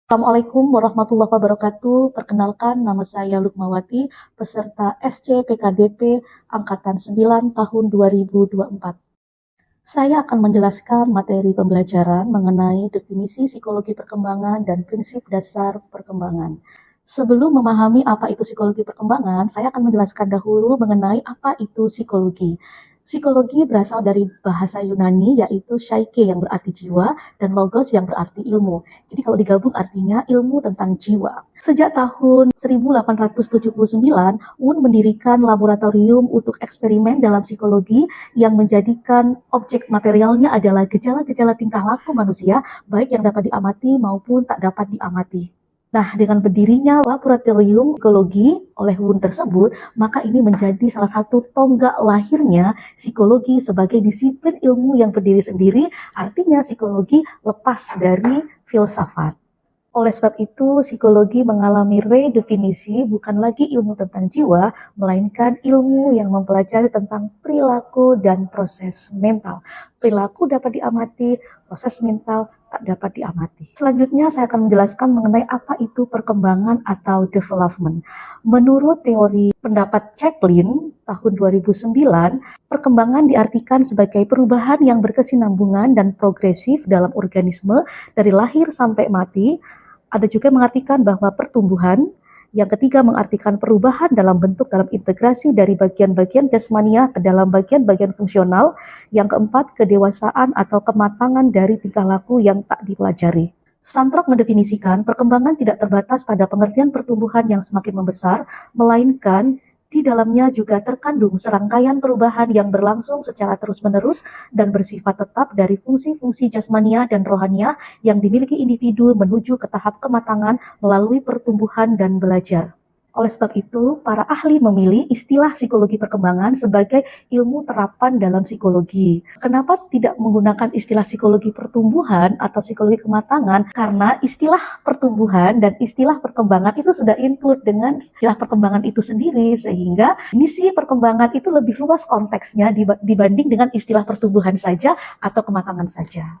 Assalamualaikum warahmatullahi wabarakatuh. Perkenalkan, nama saya Lukmawati, peserta SC-PKDP Angkatan 9 tahun 2024. Saya akan menjelaskan materi pembelajaran mengenai definisi psikologi perkembangan dan prinsip dasar perkembangan. Sebelum memahami apa itu psikologi perkembangan, saya akan menjelaskan dahulu mengenai apa itu psikologi. Psikologi berasal dari bahasa Yunani, yaitu psyche yang berarti jiwa dan logos yang berarti ilmu. Jadi kalau digabung artinya ilmu tentang jiwa. Sejak tahun 1879, UN mendirikan laboratorium untuk eksperimen dalam psikologi yang menjadikan objek materialnya adalah gejala-gejala tingkah laku manusia, baik yang dapat diamati maupun tak dapat diamati. Nah, dengan berdirinya laboratorium psikologi oleh UN tersebut, maka ini menjadi salah satu tonggak lahirnya psikologi sebagai disiplin ilmu yang berdiri sendiri, artinya psikologi lepas dari filsafat. Oleh sebab itu, psikologi mengalami redefinisi bukan lagi ilmu tentang jiwa, melainkan ilmu yang mempelajari tentang perilaku dan proses mental. Perilaku dapat diamati, proses mental tak dapat diamati. Selanjutnya saya akan menjelaskan mengenai apa itu perkembangan atau development. Menurut teori pendapat Chaplin tahun 2009, perkembangan diartikan sebagai perubahan yang berkesinambungan dan progresif dalam organisme dari lahir sampai mati. Ada juga mengartikan bahwa pertumbuhan, yang ketiga mengartikan perubahan dalam bentuk dalam integrasi dari bagian-bagian jasmania ke dalam bagian-bagian fungsional, yang keempat kedewasaan atau kematangan dari tingkah laku yang tak dipelajari. Santrok mendefinisikan perkembangan tidak terbatas pada pengertian pertumbuhan yang semakin membesar, melainkan di dalamnya juga terkandung serangkaian perubahan yang berlangsung secara terus-menerus dan bersifat tetap dari fungsi-fungsi jasmania dan rohania yang dimiliki individu menuju ke tahap kematangan melalui pertumbuhan dan belajar. Oleh sebab itu, para ahli memilih istilah psikologi perkembangan sebagai ilmu terapan dalam psikologi. Kenapa tidak menggunakan istilah psikologi pertumbuhan atau psikologi kematangan? Karena istilah pertumbuhan dan istilah perkembangan itu sudah include dengan istilah perkembangan itu sendiri, sehingga misi perkembangan itu lebih luas konteksnya dibanding dengan istilah pertumbuhan saja atau kematangan saja.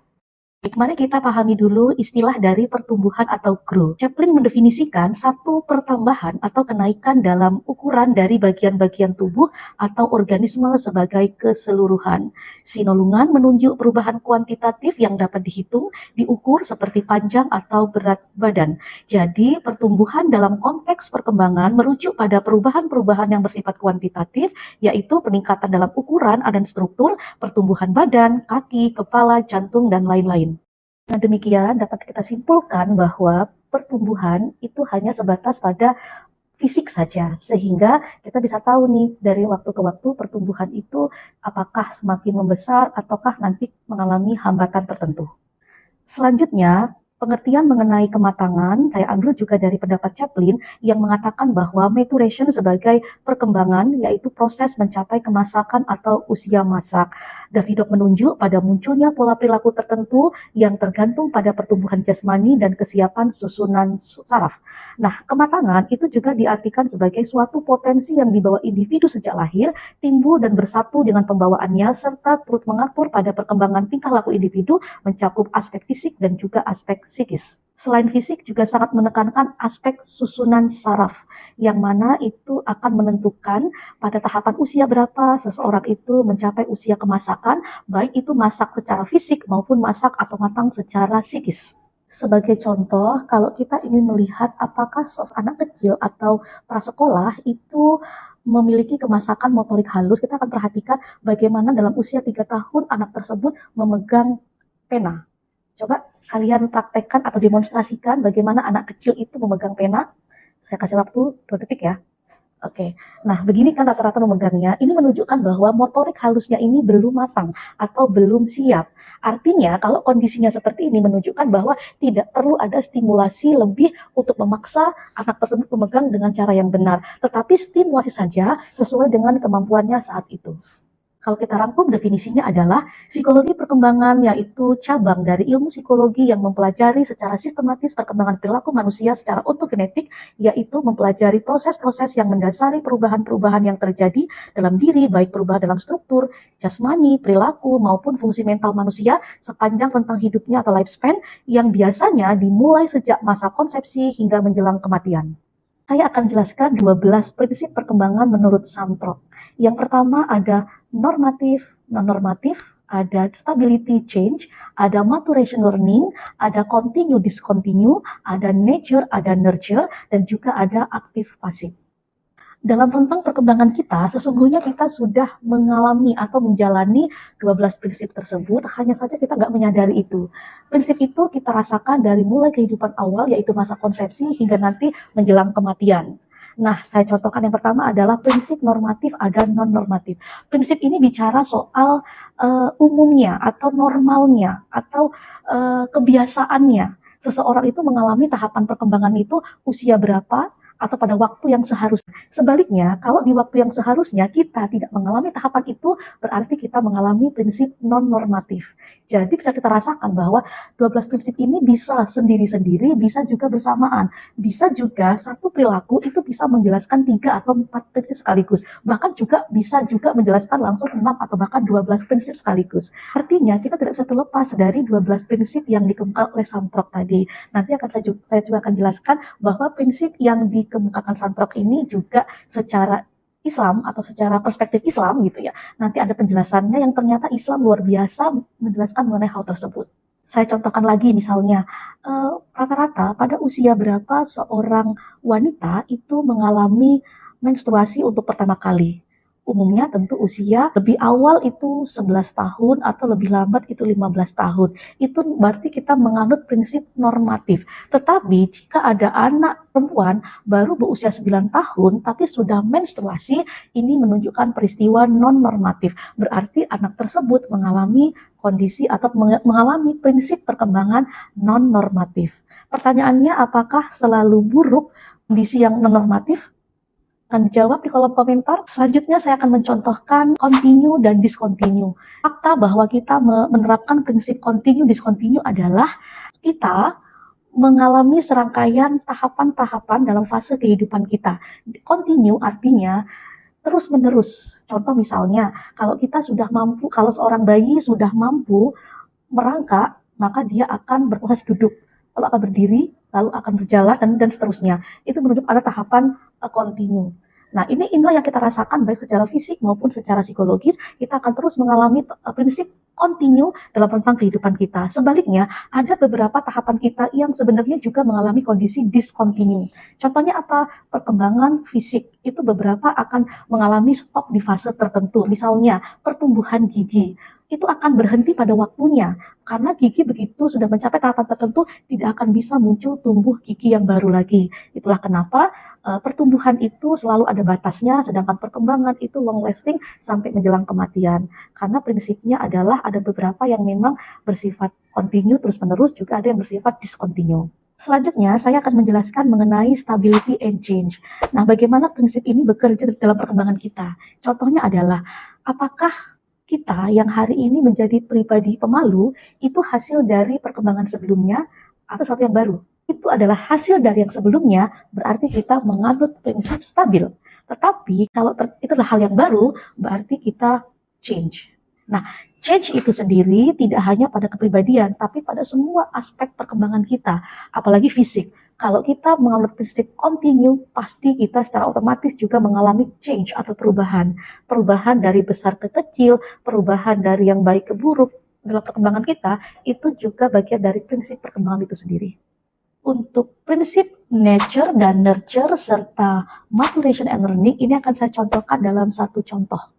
Mari kita pahami dulu istilah dari pertumbuhan atau growth. Chaplin mendefinisikan satu pertambahan atau kenaikan dalam ukuran dari bagian-bagian tubuh atau organisme sebagai keseluruhan. Sinolungan menunjuk perubahan kuantitatif yang dapat dihitung, diukur seperti panjang atau berat badan. Jadi, pertumbuhan dalam konteks perkembangan merujuk pada perubahan-perubahan yang bersifat kuantitatif, yaitu peningkatan dalam ukuran dan struktur, pertumbuhan badan, kaki, kepala, jantung, dan lain-lain. Nah, demikian dapat kita simpulkan bahwa pertumbuhan itu hanya sebatas pada fisik saja, sehingga kita bisa tahu nih dari waktu ke waktu pertumbuhan itu apakah semakin membesar ataukah nanti mengalami hambatan tertentu. Selanjutnya, pengertian mengenai kematangan saya ambil juga dari pendapat Chaplin yang mengatakan bahwa maturation sebagai perkembangan yaitu proses mencapai kemasakan atau usia masak. Davidoff menunjuk pada munculnya pola perilaku tertentu yang tergantung pada pertumbuhan jasmani dan kesiapan susunan saraf. Nah, kematangan itu juga diartikan sebagai suatu potensi yang dibawa individu sejak lahir, timbul dan bersatu dengan pembawaannya serta turut mengatur pada perkembangan tingkah laku individu mencakup aspek fisik dan juga aspek psikis. Selain fisik juga sangat menekankan aspek susunan saraf, yang mana itu akan menentukan pada tahapan usia berapa seseorang itu mencapai usia kemasakan, baik itu masak secara fisik maupun masak atau matang secara psikis. Sebagai contoh, kalau kita ingin melihat apakah anak kecil atau prasekolah itu memiliki kemasakan motorik halus, kita akan perhatikan bagaimana dalam usia 3 tahun anak tersebut memegang pena. Coba kalian praktekkan atau demonstrasikan bagaimana anak kecil itu memegang pena. Saya kasih waktu 2 detik ya. Oke, nah begini kan rata-rata memegangnya. Ini menunjukkan bahwa motorik halusnya ini belum matang atau belum siap. Artinya kalau kondisinya seperti ini menunjukkan bahwa tidak perlu ada stimulasi lebih untuk memaksa anak tersebut memegang dengan cara yang benar. Tetapi stimulasi saja sesuai dengan kemampuannya saat itu. Kalau kita rangkum definisinya adalah psikologi perkembangan, yaitu cabang dari ilmu psikologi yang mempelajari secara sistematis perkembangan perilaku manusia secara ontogenetik, yaitu mempelajari proses-proses yang mendasari perubahan-perubahan yang terjadi dalam diri, baik perubahan dalam struktur, jasmani, perilaku, maupun fungsi mental manusia sepanjang rentang hidupnya atau lifespan yang biasanya dimulai sejak masa konsepsi hingga menjelang kematian. Saya akan jelaskan 12 prinsip perkembangan menurut Santrop. Yang pertama ada normatif, non-normatif, ada stability change, ada maturation learning, ada continue discontinue, ada nature, ada nurture, dan juga ada aktif pasif. Dalam rentang perkembangan kita, sesungguhnya kita sudah mengalami atau menjalani 12 prinsip tersebut, hanya saja kita nggak menyadari itu. Prinsip itu kita rasakan dari mulai kehidupan awal, yaitu masa konsepsi, hingga nanti menjelang kematian. Nah, saya contohkan yang pertama adalah prinsip normatif ada non-normatif. Prinsip ini bicara soal umumnya atau normalnya atau kebiasaannya. Seseorang itu mengalami tahapan perkembangan itu usia berapa, atau pada waktu yang seharusnya. Sebaliknya, kalau di waktu yang seharusnya kita tidak mengalami tahapan itu, berarti kita mengalami prinsip non-normatif. Jadi bisa kita rasakan bahwa 12 prinsip ini bisa sendiri-sendiri, bisa juga bersamaan. Bisa juga satu perilaku itu bisa menjelaskan 3 atau 4 prinsip sekaligus. Bahkan juga bisa juga menjelaskan langsung 6 atau bahkan 12 prinsip sekaligus. Artinya kita tidak bisa terlepas dari 12 prinsip yang dikemukakan oleh Santrop tadi. Nanti saya juga akan jelaskan bahwa prinsip yang dikemukakan Santrop ini juga secara Islam atau secara perspektif Islam gitu ya. Nanti ada penjelasannya yang ternyata Islam luar biasa menjelaskan mengenai hal tersebut. Saya contohkan lagi misalnya, rata-rata pada usia berapa seorang wanita itu mengalami menstruasi untuk pertama kali. Umumnya tentu usia lebih awal itu 11 tahun atau lebih lambat itu 15 tahun. Itu berarti kita menganut prinsip normatif. Tetapi jika ada anak perempuan baru berusia 9 tahun tapi sudah menstruasi, ini menunjukkan peristiwa non-normatif. Berarti anak tersebut mengalami kondisi atau mengalami prinsip perkembangan non-normatif. Pertanyaannya, apakah selalu buruk kondisi yang non-normatif? Akan dijawab di kolom komentar. Selanjutnya saya akan mencontohkan continue dan discontinue. Fakta bahwa kita menerapkan prinsip continue discontinue adalah kita mengalami serangkaian tahapan-tahapan dalam fase kehidupan kita. Continue artinya terus-menerus. Contoh misalnya, kalau kita sudah mampu, kalau seorang bayi sudah mampu merangkak, maka dia akan berproses duduk, lalu akan berdiri, lalu akan berjalan, dan seterusnya. Itu menunjukkan ada tahapan continue. Nah, inilah yang kita rasakan baik secara fisik maupun secara psikologis. Kita akan terus mengalami prinsip continue dalam rentang kehidupan kita. Sebaliknya, ada beberapa tahapan kita yang sebenarnya juga mengalami kondisi discontinue. Contohnya apa? Perkembangan fisik. Itu beberapa akan mengalami stop di fase tertentu. Misalnya, pertumbuhan gigi. Itu akan berhenti pada waktunya. Karena gigi begitu sudah mencapai tahapan tertentu, tidak akan bisa muncul tumbuh gigi yang baru lagi. Itulah kenapa pertumbuhan itu selalu ada batasnya, sedangkan perkembangan itu long lasting sampai menjelang kematian. Karena prinsipnya adalah ada beberapa yang memang bersifat continue terus-menerus, juga ada yang bersifat discontinue. Selanjutnya, saya akan menjelaskan mengenai stability and change. Nah, bagaimana prinsip ini bekerja dalam perkembangan kita? Contohnya adalah, apakah kita yang hari ini menjadi pribadi pemalu itu hasil dari perkembangan sebelumnya atau sesuatu yang baru? Itu adalah hasil dari yang sebelumnya, berarti kita menganut prinsip stabil. Tetapi kalau itu adalah hal yang baru, berarti kita change. Nah, change itu sendiri tidak hanya pada kepribadian, tapi pada semua aspek perkembangan kita, apalagi fisik. Kalau kita menganut prinsip continue, pasti kita secara otomatis juga mengalami change atau perubahan. Perubahan dari besar ke kecil, perubahan dari yang baik ke buruk dalam perkembangan kita, itu juga bagian dari prinsip perkembangan itu sendiri. Untuk prinsip nature dan nurture serta maturation and learning, ini akan saya contohkan dalam satu contoh.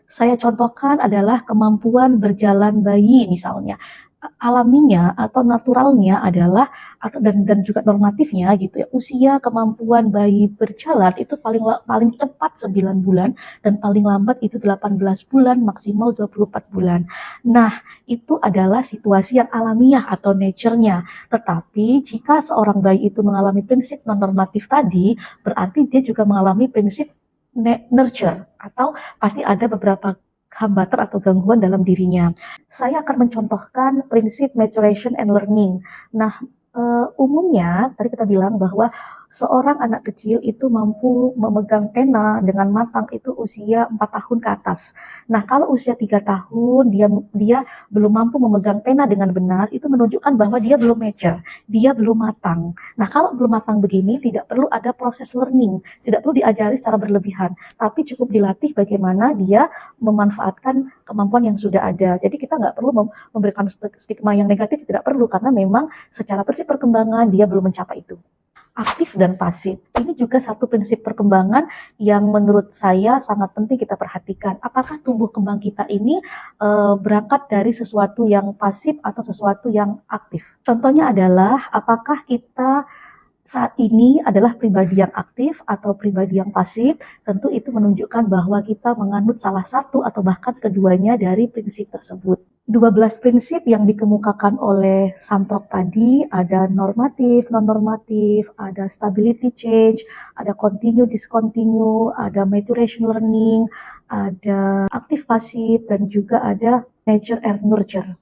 Saya contohkan adalah kemampuan berjalan bayi misalnya. Alaminya atau naturalnya adalah dan juga normatifnya gitu ya, usia kemampuan bayi berjalan itu paling cepat 9 bulan dan paling lambat itu 18 bulan, maksimal 24 bulan. Nah, itu adalah situasi yang alamiah atau nature-nya. Tetapi jika seorang bayi itu mengalami prinsip non-normatif tadi, berarti dia juga mengalami prinsip nurture, atau pasti ada beberapa hambatan atau gangguan dalam dirinya. Saya akan mencontohkan prinsip maturation and learning. Nah, umumnya tadi kita bilang bahwa seorang anak kecil itu mampu memegang pena dengan matang itu usia 4 tahun ke atas. Nah, kalau usia 3 tahun dia belum mampu memegang pena dengan benar, itu menunjukkan bahwa dia belum mature, dia belum matang. Nah, kalau belum matang begini tidak perlu ada proses learning, tidak perlu diajari secara berlebihan, tapi cukup dilatih bagaimana dia memanfaatkan kemampuan yang sudah ada. Jadi kita nggak perlu memberikan stigma yang negatif, tidak perlu, karena memang secara prinsip perkembangan dia belum mencapai itu. Aktif dan pasif, ini juga satu prinsip perkembangan yang menurut saya sangat penting kita perhatikan. Apakah tumbuh kembang kita ini berangkat dari sesuatu yang pasif atau sesuatu yang aktif? Contohnya adalah apakah kita saat ini adalah pribadi yang aktif atau pribadi yang pasif. Tentu itu menunjukkan bahwa kita menganut salah satu atau bahkan keduanya dari prinsip tersebut. 12 prinsip yang dikemukakan oleh Santrok tadi ada normatif, non-normatif, ada stability change, ada continue, discontinue, ada maturation learning, ada aktif pasif, dan juga ada nature and nurture.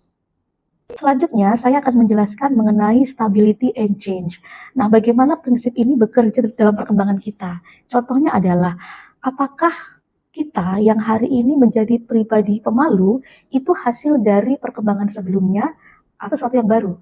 Selanjutnya, saya akan menjelaskan mengenai stability and change. Nah, bagaimana prinsip ini bekerja dalam perkembangan kita? Contohnya adalah, apakah kita yang hari ini menjadi pribadi pemalu itu hasil dari perkembangan sebelumnya atau sesuatu yang baru?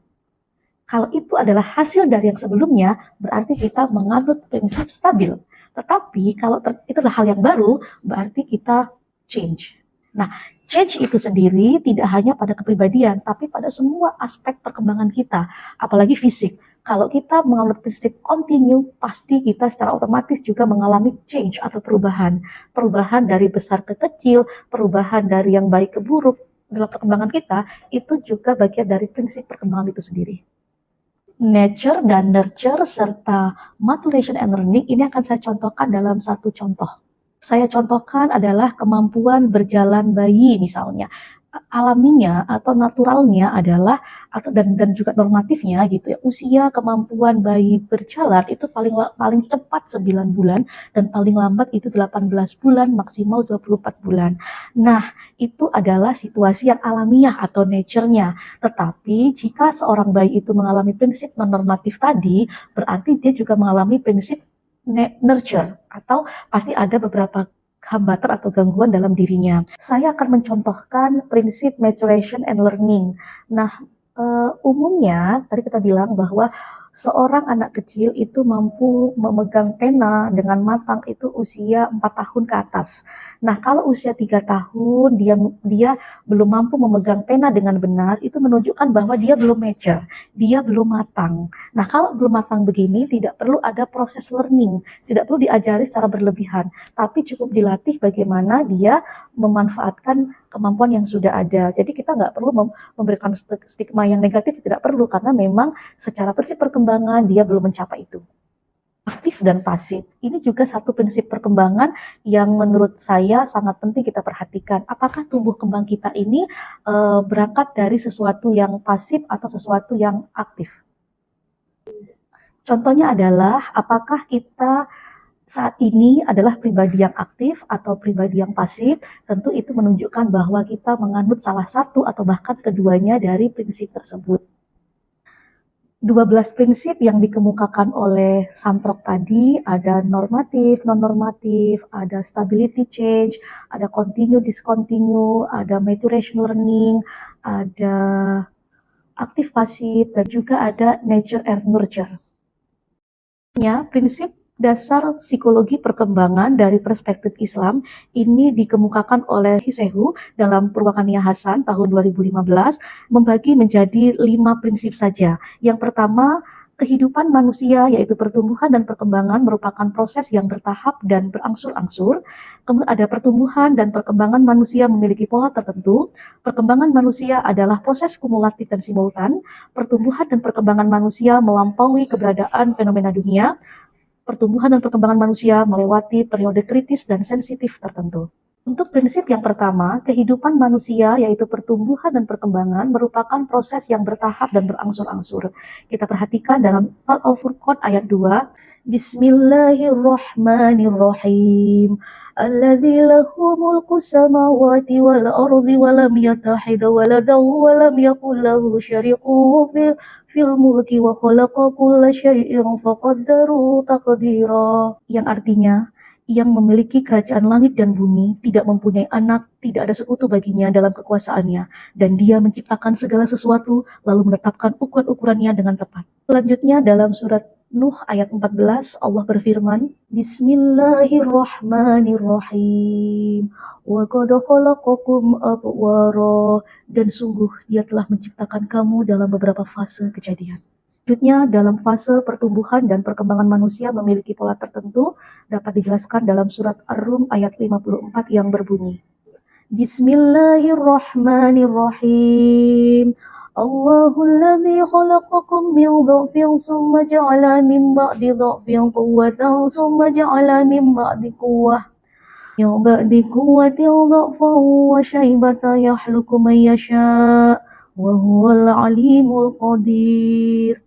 Kalau itu adalah hasil dari yang sebelumnya, berarti kita menganut prinsip stabil. Tetapi kalau itu adalah hal yang baru, berarti kita change. Nah, change itu sendiri tidak hanya pada kepribadian, tapi pada semua aspek perkembangan kita, apalagi fisik. Kalau kita menganut prinsip continue, pasti kita secara otomatis juga mengalami change atau perubahan. Perubahan dari besar ke kecil, perubahan dari yang baik ke buruk dalam perkembangan kita, itu juga bagian dari prinsip perkembangan itu sendiri. Nature dan nurture serta maturation and learning ini akan saya contohkan dalam satu contoh. Saya contohkan adalah kemampuan berjalan bayi misalnya. Alaminya atau naturalnya adalah dan juga normatifnya gitu ya. Usia kemampuan bayi berjalan itu paling cepat 9 bulan dan paling lambat itu 18 bulan, maksimal 24 bulan. Nah, itu adalah situasi yang alamiah atau nature-nya. Tetapi jika seorang bayi itu mengalami prinsip non-normatif tadi, berarti dia juga mengalami prinsip nurture atau pasti ada beberapa hambatan atau gangguan dalam dirinya. Saya akan mencontohkan prinsip maturation and learning. Nah, umumnya tadi kita bilang bahwa seorang anak kecil itu mampu memegang pena dengan matang itu usia 4 tahun ke atas. Nah, kalau usia 3 tahun dia belum mampu memegang pena dengan benar, itu menunjukkan bahwa dia belum mature, dia belum matang. Nah, kalau belum matang begini tidak perlu ada proses learning, tidak perlu diajari secara berlebihan, tapi cukup dilatih bagaimana dia memanfaatkan kemampuan yang sudah ada. Jadi kita nggak perlu memberikan stigma yang negatif, tidak perlu, karena memang secara prinsip perkembangan dia belum mencapai itu. Aktif dan pasif, ini juga satu prinsip perkembangan yang menurut saya sangat penting kita perhatikan. Apakah tumbuh kembang kita ini berangkat dari sesuatu yang pasif atau sesuatu yang aktif? Contohnya adalah apakah kita saat ini adalah pribadi yang aktif atau pribadi yang pasif. Tentu itu menunjukkan bahwa kita menganut salah satu atau bahkan keduanya dari prinsip tersebut. 12 prinsip yang dikemukakan oleh Santrok tadi ada normatif, non-normatif, ada stability change, ada continue, discontinue, ada maturation learning, ada aktif pasif, dan juga ada nature and nurture. Prinsip dasar psikologi perkembangan dari perspektif Islam ini dikemukakan oleh Hisehu dalam Purwakania Hasan tahun 2015, membagi menjadi 5 prinsip saja. Yang pertama, kehidupan manusia yaitu pertumbuhan dan perkembangan merupakan proses yang bertahap dan berangsur-angsur. Kemudian ada pertumbuhan dan perkembangan manusia memiliki pola tertentu. Perkembangan manusia adalah proses kumulatif dan simultan. Pertumbuhan dan perkembangan manusia melampaui keberadaan fenomena dunia. Pertumbuhan dan perkembangan manusia melewati periode kritis dan sensitif tertentu. Untuk prinsip yang pertama, kehidupan manusia yaitu pertumbuhan dan perkembangan merupakan proses yang bertahap dan berangsur-angsur. Kita perhatikan dalam surat Al-Furqan ayat 2, Bismillahirrahmanirrahim. Alladzi lahu mulku samawati wal ardi wa lam yattahid waladan wa lam yakul lahu syarikun fil mulki wa khalaqa kulla syai'in faqaddaru taqdira. Yang artinya, yang memiliki kerajaan langit dan bumi, tidak mempunyai anak, tidak ada sekutu baginya dalam kekuasaannya, dan dia menciptakan segala sesuatu, lalu menetapkan ukuran-ukurannya dengan tepat. Selanjutnya dalam surat Nuh ayat 14, Allah berfirman, Bismillahirrahmanirrahim, wa qad khalaqakum atwara, dan sungguh dia telah menciptakan kamu dalam beberapa fase kejadian. Selanjutnya, dalam fase pertumbuhan dan perkembangan manusia memiliki pola tertentu, dapat dijelaskan dalam surat Ar-Rum ayat 54 yang berbunyi, Bismillahirrahmanirrahim. Allahul ladzi khalaqakum min dha'fin summa ja'ala min ba'di dha'fin quwwatan summa ja'ala min ba'di quwwatin dha'fan wa shaybatan yakhluqu man yasha' wa huwal alimul qadir.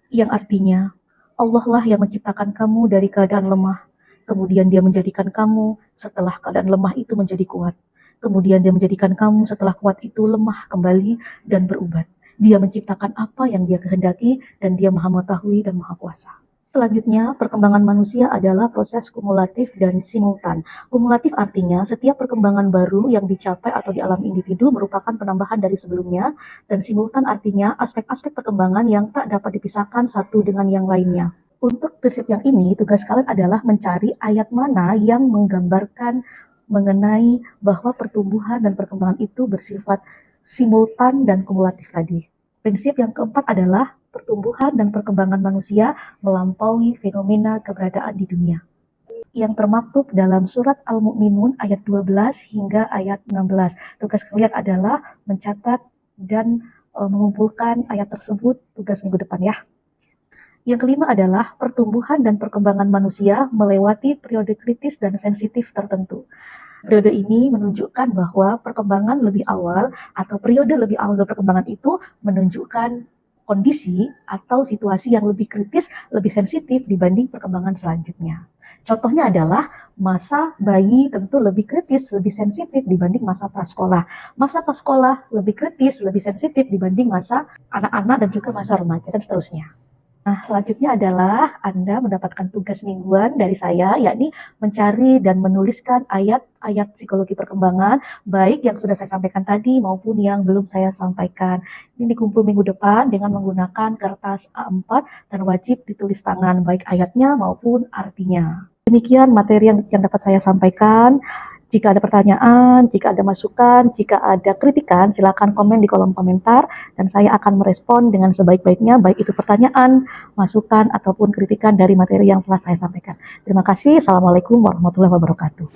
Yang artinya, Allah lah yang menciptakan kamu dari keadaan lemah. Kemudian dia menjadikan kamu setelah keadaan lemah itu menjadi kuat. Kemudian dia menjadikan kamu setelah kuat itu lemah kembali dan berubat. Dia menciptakan apa yang dia kehendaki dan dia maha mengetahui dan maha kuasa. Selanjutnya, perkembangan manusia adalah proses kumulatif dan simultan. Kumulatif artinya setiap perkembangan baru yang dicapai atau dialami individu merupakan penambahan dari sebelumnya, dan simultan artinya aspek-aspek perkembangan yang tak dapat dipisahkan satu dengan yang lainnya. Untuk prinsip yang ini, tugas kalian adalah mencari ayat mana yang menggambarkan mengenai bahwa pertumbuhan dan perkembangan itu bersifat simultan dan kumulatif tadi. Prinsip yang keempat adalah pertumbuhan dan perkembangan manusia melampaui fenomena keberadaan di dunia, yang termaktub dalam surat Al-Mu'minun ayat 12 hingga ayat 16. Tugas kalian adalah mencatat dan mengumpulkan ayat tersebut tugas minggu depan ya. Yang kelima adalah pertumbuhan dan perkembangan manusia melewati periode kritis dan sensitif tertentu. Periode ini menunjukkan bahwa perkembangan lebih awal atau periode lebih awal dari perkembangan itu menunjukkan kondisi atau situasi yang lebih kritis, lebih sensitif dibanding perkembangan selanjutnya. Contohnya adalah masa bayi tentu lebih kritis, lebih sensitif dibanding masa prasekolah. Masa prasekolah lebih kritis, lebih sensitif dibanding masa anak-anak dan juga masa remaja dan seterusnya. Nah, selanjutnya adalah Anda mendapatkan tugas mingguan dari saya, yakni mencari dan menuliskan ayat-ayat psikologi perkembangan, baik yang sudah saya sampaikan tadi maupun yang belum saya sampaikan. Ini dikumpul minggu depan dengan menggunakan kertas A4 dan wajib ditulis tangan, baik ayatnya maupun artinya. Demikian materi yang dapat saya sampaikan. Jika ada pertanyaan, jika ada masukan, jika ada kritikan, silakan komen di kolom komentar dan saya akan merespon dengan sebaik-baiknya, baik itu pertanyaan, masukan, ataupun kritikan dari materi yang telah saya sampaikan. Terima kasih. Assalamualaikum warahmatullahi wabarakatuh.